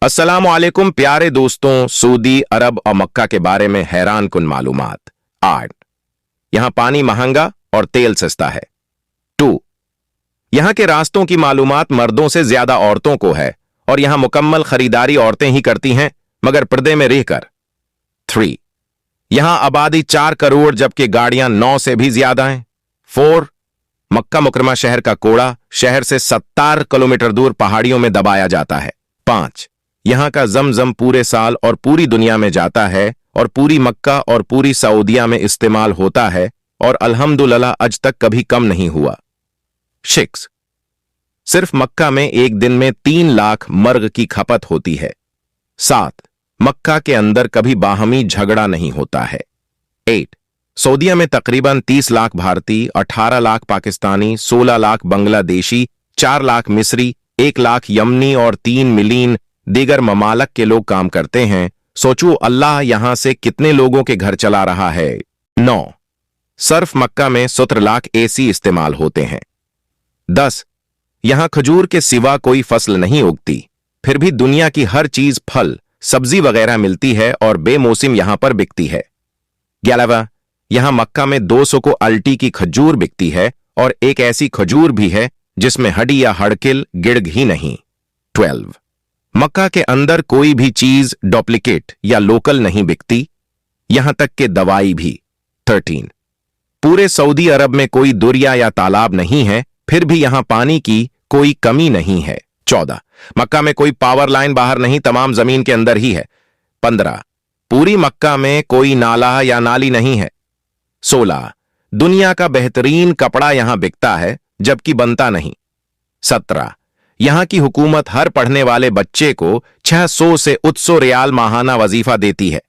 अस्सलाम वालेकुम प्यारे दोस्तों, सऊदी अरब और मक्का के बारे में हैरान कुन मालूमात। 8, यहां पानी महंगा और तेल सस्ता है। 2, यहां के रास्तों की मालूमात मर्दों से ज्यादा औरतों को है और यहां मुकम्मल खरीदारी औरतें ही करती हैं, मगर पर्दे में रहकर। 3, यहां आबादी 4 करोड़ जबकि गाड़ियां 9 से भी ज्यादा हैं। 4, मक्का मुकरमा शहर का कोड़ा शहर से 70 किलोमीटर दूर पहाड़ियों में दबाया जाता है। 5, यहां का जमजम पूरे साल और पूरी दुनिया में जाता है और पूरी मक्का और पूरी सऊदिया में इस्तेमाल होता है और अल्हम्दुलिल्लाह आज तक कभी कम नहीं हुआ। 6, सिर्फ मक्का में एक दिन में 3 लाख मर्ग की खपत होती है। 7, मक्का के अंदर कभी बाहमी झगड़ा नहीं होता है। 8, सऊदिया में तकरीबन 30 लाख भारतीय, 18 लाख पाकिस्तानी, 16 लाख बांग्लादेशी, 4 लाख मिस्री, 1 लाख यमनी और 3 मिलियन दीगर ममालक के लोग काम करते हैं। सोचो अल्लाह यहां से कितने लोगों के घर चला रहा है। 9, सिर्फ मक्का में 17 लाख एसी इस्तेमाल होते हैं। 10, यहां खजूर के सिवा कोई फसल नहीं उगती, फिर भी दुनिया की हर चीज फल सब्जी वगैरह मिलती है और बेमौसम यहां पर बिकती है। 11, यहां मक्का में 200 को अल्टी की खजूर बिकती है और एक ऐसी खजूर भी है जिसमें हड्डी या हड़किल गिड़ग ही नहीं। 12, मक्का के अंदर कोई भी चीज डुप्लीकेट या लोकल नहीं बिकती, यहां तक कि दवाई भी। 13, पूरे सऊदी अरब में कोई दरिया या तालाब नहीं है, फिर भी यहां पानी की कोई कमी नहीं है। 14, मक्का में कोई पावर लाइन बाहर नहीं, तमाम जमीन के अंदर ही है। 15, पूरी मक्का में कोई नाला या नाली नहीं है। 16, दुनिया का बेहतरीन कपड़ा यहां बिकता है जबकि बनता नहीं। 17, यहां की हुकूमत हर पढ़ने वाले बच्चे को 600 से 800 रियाल माहाना वजीफा देती है।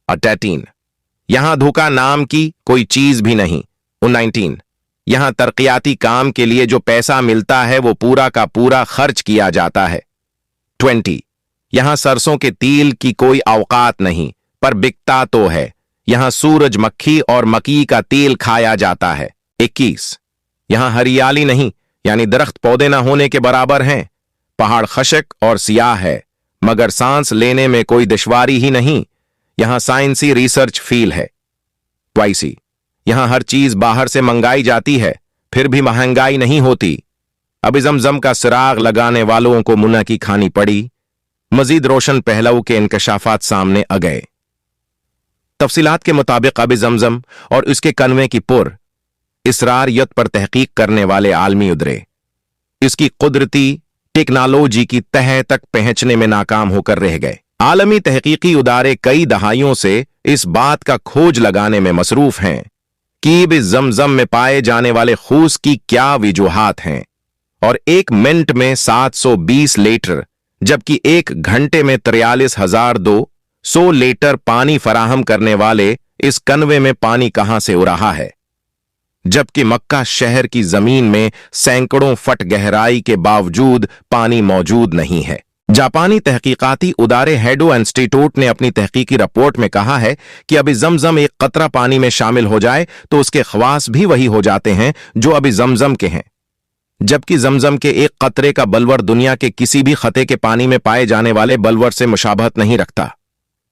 18, यहां धोखा नाम की कोई चीज भी नहीं। 19, यहां तरक्याती काम के लिए जो पैसा मिलता है वो पूरा का पूरा खर्च किया जाता है। 20, यहां सरसों के तेल की कोई औकात नहीं, पर बिकता तो है। यहां सूरजमुखी और मकी का तेल खाया जाता है। 21, यहां हरियाली नहीं, यानी दरख्त पौधे न होने के बराबर हैं। पहाड़ खशक और सियाह है, मगर सांस लेने में कोई दुश्वारी ही नहीं। यहां साइंसी रिसर्च फील है। 22, यहां हर चीज बाहर से मंगाई जाती है, फिर भी महंगाई नहीं होती। अभी जमजम का सिराग लगाने वालों को मुनाकी खानी पड़ी। मजीद रोशन पहलू के इंकशाफात सामने आ गए। तफसीलात के मुताबिक अभी जमजम और उसके कनवे की पुर इसरारियत पर तहकीक करने वाले आलमी उदरे इसकी कुदरती टेक्नोलॉजी की तह तक पहुंचने में नाकाम होकर रह गए। आलमी तहकीकी उदारे कई दहाइयों से इस बात का खोज लगाने में मसरूफ हैं कि इस जमजम में पाए जाने वाले खूस की क्या वजूहात हैं, और 1 मिनट में 720 लीटर जबकि 1 घंटे में 43,200 लीटर पानी फराहम करने वाले इस कनवे में पानी कहां से उड़ रहा है, जबकि मक्का शहर की जमीन में सैकड़ों फट गहराई के बावजूद पानी मौजूद नहीं है। जापानी तहकीकाती उदारे हेडो इंस्टीट्यूट ने अपनी तहकीकी रिपोर्ट में कहा है कि अभी जमजम एक कतरा पानी में शामिल हो जाए तो उसके खवास भी वही हो जाते हैं जो अभी जमजम के हैं, जबकि जमजम के एक कतरे का बलवर दुनिया के किसी भी खते के पानी में पाए जाने वाले बलवर से मुशाबहत नहीं रखता।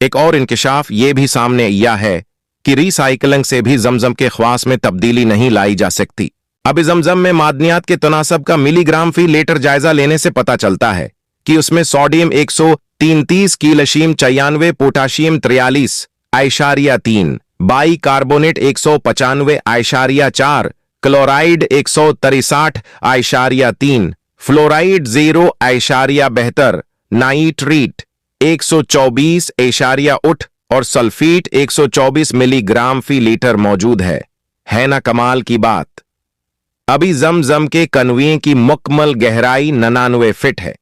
एक और इंकशाफ यह भी सामने आया है कि रिसाइकलिंग से भी जमजम के ख्वास में तब्दीली नहीं लाई जा सकती। अभी जमजम में मादनियात के तनासब का मिलीग्राम फी लीटर जायजा लेने से पता चलता है कि उसमें sodium 133, calcium 94, potassium 43.3, by carbonate 195.4, chloride 163.3, fluoride 0.72, nitrate 124.8 और सल्फेट 124 मिलीग्राम फी लीटर मौजूद है ना कमाल की बात। अभी जमजम के कनवे की मुकम्मल गहराई 99 फीट है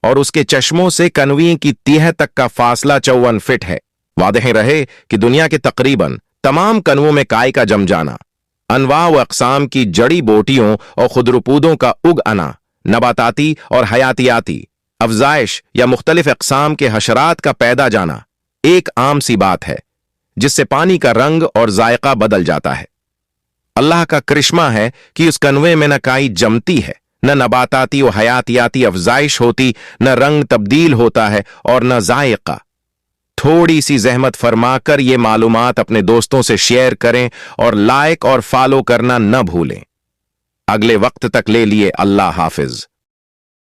और उसके चश्मों से कनवे की तह तक का फासला 54 फीट है। वादह रहे कि दुनिया के तकरीबन तमाम कनवों में काय का जम जाना, अनवा व अक़साम की जड़ी बूटियों और खुदरुपूदों का उग आना, नबाताती और हयातियाती अफजाइश या मुख्तलिफ अक़साम के हशरात का पैदा जाना एक आम सी बात है, जिससे पानी का रंग और जायका बदल जाता है। अल्लाह का करिश्मा है कि उस कनवे में न काई जमती है न नबाताती और हयातियाती अफजाइश होती, न रंग तब्दील होता है और न जायका। थोड़ी सी जहमत फरमाकर ये मालूमात अपने दोस्तों से शेयर करें और लाइक और फॉलो करना न भूलें। अगले वक्त तक ले लिए अल्लाह हाफिज।